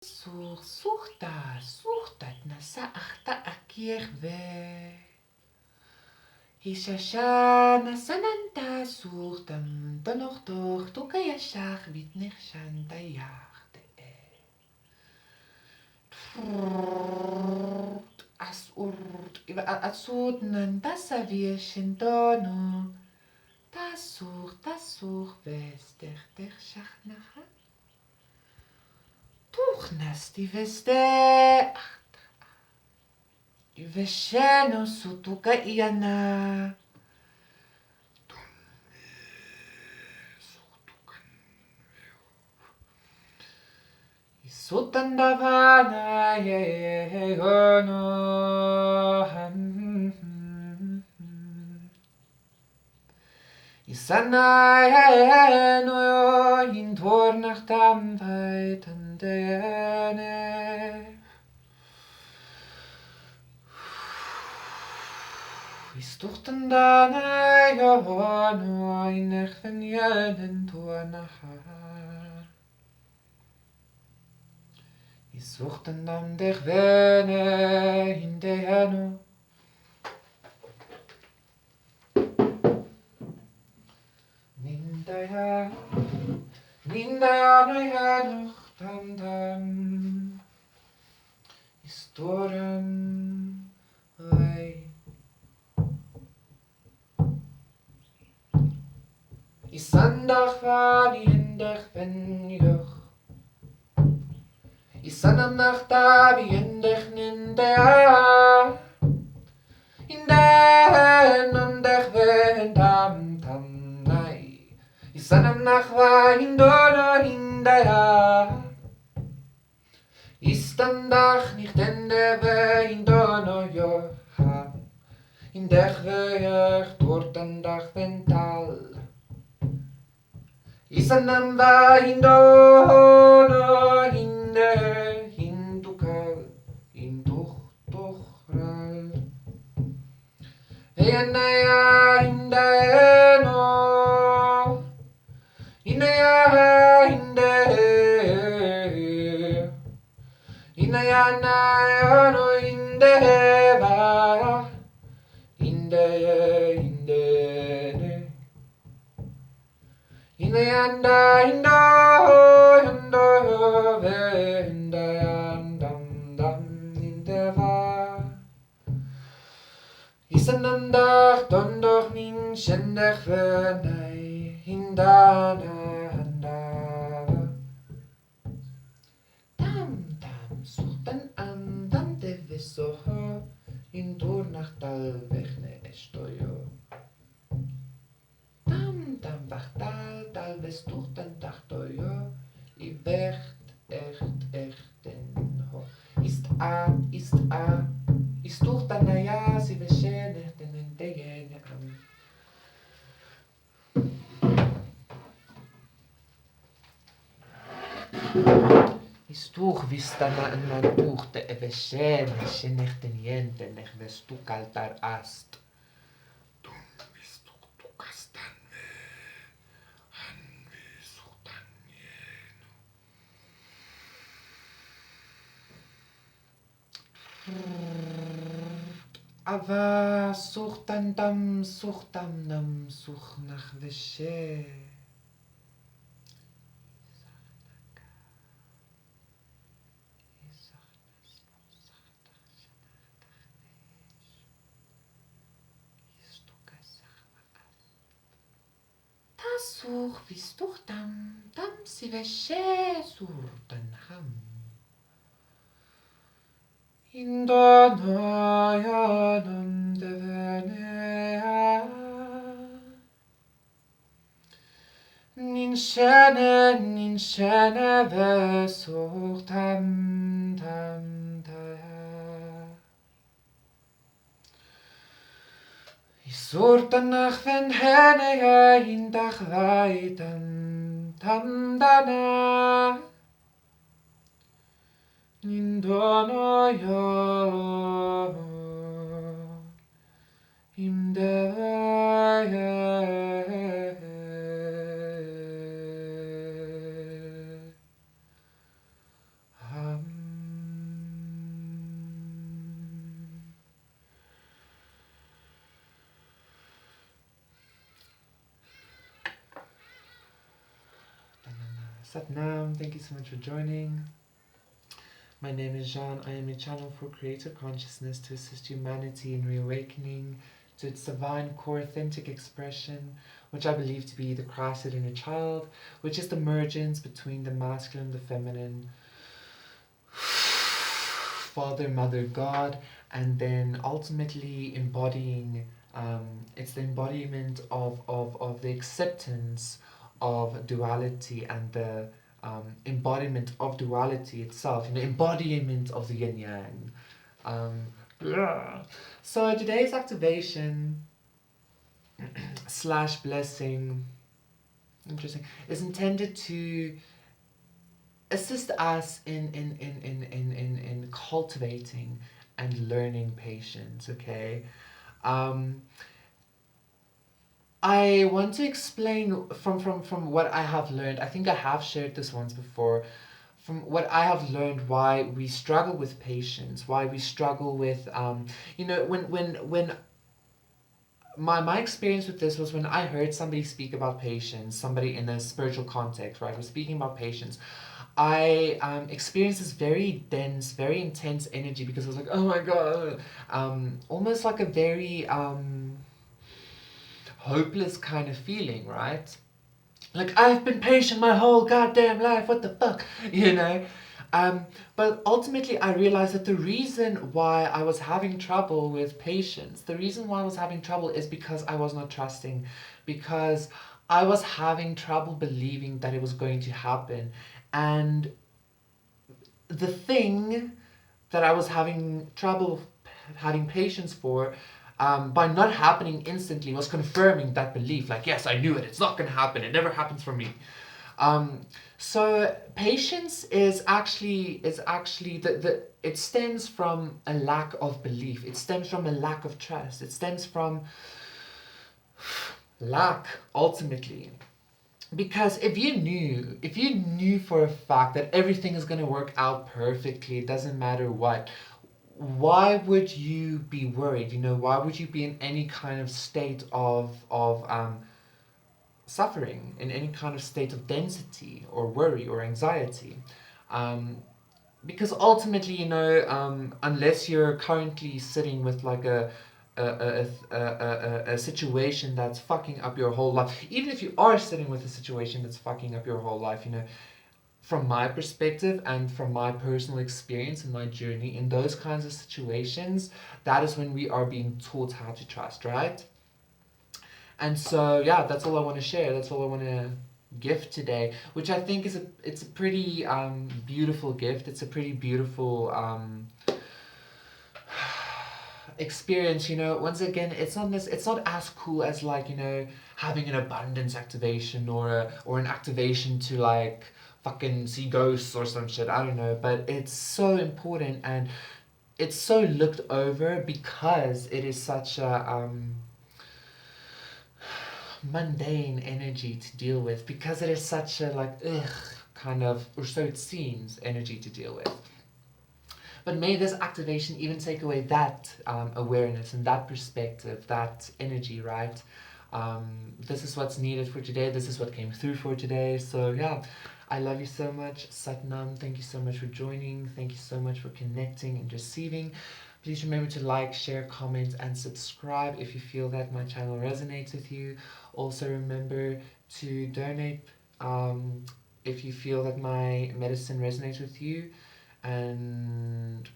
Suhtat nasa ahta akierve. Hishashana sananta suhtam tonochtoch tukayashach vitnechshanta yachte. Asut nantasa vieshentono. Tasuch vester shachnacha. Tuchnas die veste. Vesheno sutuka iana. Sutandavana yegono. Isana no intornachtam weitendene. Istuchtandana yegono inechvenjenen tornacha. Istuchtandam dechvene indeheno. Nindaya no nog tam Istoren lei. Isandach vani endech ben joch. Isanam nachtavi endech nindaya. Inden ondech ven tam nai. Isanam nachva hindono hindaya. Istandach nicht endeve hindono joha. Indech vejech tortandach vental. Isanam va hindono hinde hindukal hinduchtochral. Eyanaya hindeno. Inayana yono indeva. Indene. Inayanda indo indayandam dam indeva. Isanandach dondoch nin shendech venai indana handava. Tam sultan andam de vesoho indurnach talvechne estoyo. Tam vachtal vestuchtan tachtoyo. I echt ho. Ist a. Istuchtan naya si veshener den entegen am. Istuch vistana nantuchte veshener shenech niente nech vestukaltar ast. Tum vistuktukastan ve han visuchtan jeno. Ava suchtandam suchtamnam suchnach veshe. Tasuch vistuchtam tam si veshe surtanham. Indanayanam devenea. Ninshene vesuchtam tam daya. Isurtanach ven hene indach weitan tam dana. Indanayo imdeye. Ham Satnam, thank you so much for joining. My name is Jean. I am a channel for creative consciousness to assist humanity in reawakening to its divine core authentic expression, which I believe to be the Christed inner child, which is the mergence between the masculine and the feminine, Father, Mother, God, and then ultimately embodying, it's the embodiment of the acceptance of duality and the embodiment of duality itself, embodiment of the yin yang. Yeah. So today's activation slash blessing, interesting, is intended to assist us in cultivating and learning patience, okay? I want to explain from what I have learned. I think I have shared this once before. From what I have learned, why we struggle with patience, why we struggle with, when my experience with this was when I heard somebody speak about patience, somebody in a spiritual context, right, was speaking about patience. I experienced this very dense, very intense energy because I was like, oh my god, almost like a very hopeless kind of feeling, right? Like, I've been patient my whole goddamn life, what the fuck, you know? But ultimately, I realized that the reason why I was having trouble with patience, the reason why I was having trouble is because I was not trusting, because I was having trouble believing that it was going to happen. And the thing that I was having trouble having patience for, by not happening instantly, was confirming that belief. Like, yes, I knew it. It's not going to happen. It never happens for me. So patience is actually the it stems from a lack of belief. It stems from a lack of trust. It stems from lack, ultimately. Because if you knew for a fact that everything is going to work out perfectly, it doesn't matter what, why would you be worried? Why would you be in any kind of state of suffering, in any kind of state of density or worry or anxiety? Because ultimately, unless you're currently sitting with like a situation that's fucking up your whole life, even if you are sitting with a situation that's fucking up your whole life, from my perspective and from my personal experience and my journey in those kinds of situations, that is when we are being taught how to trust, right? And so, yeah, that's all I want to share. That's all I want to gift today, which I think it's a pretty beautiful gift. It's a pretty beautiful experience. Once again, it's not as cool as, like, having an abundance activation or an activation to, like, fucking see ghosts or some shit. I don't know, but it's so important, and it's so looked over because it is such a mundane energy to deal with, because it is such a, like, ugh, kind of, or so it seems, energy to deal with. But may this activation even take away that awareness and that perspective, that energy, right? This is what's needed for today. This is what came through for today. So yeah, I love you so much. Satnam, thank you so much for joining. Thank you so much for connecting and receiving. Please remember to like, share, comment, and subscribe if you feel that my channel resonates with you. Also remember to donate if you feel that my medicine resonates with you. And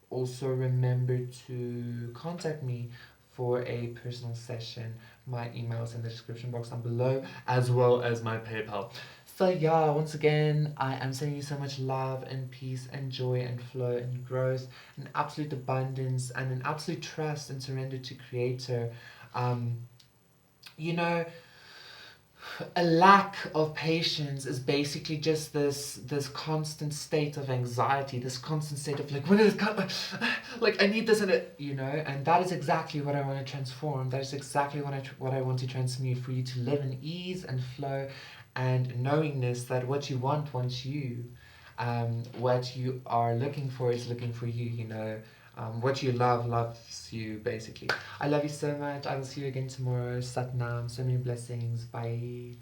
also remember to contact me for a personal session. My email is in the description box down below, as well as my PayPal. So yeah, once again, I am sending you so much love and peace and joy and flow and growth and absolute abundance and an absolute trust and surrender to Creator. You know, a lack of patience is basically just this constant state of anxiety, this constant state of, like, when is it coming? Like, I need this, and and that is exactly what I want to transform. That is exactly what I want to transmute, for you to live in ease and flow and knowingness that what you want wants you. What you are looking for is looking for you. What you love loves you, basically. I love you so much. I will see you again tomorrow. Satnam. So many blessings. Bye.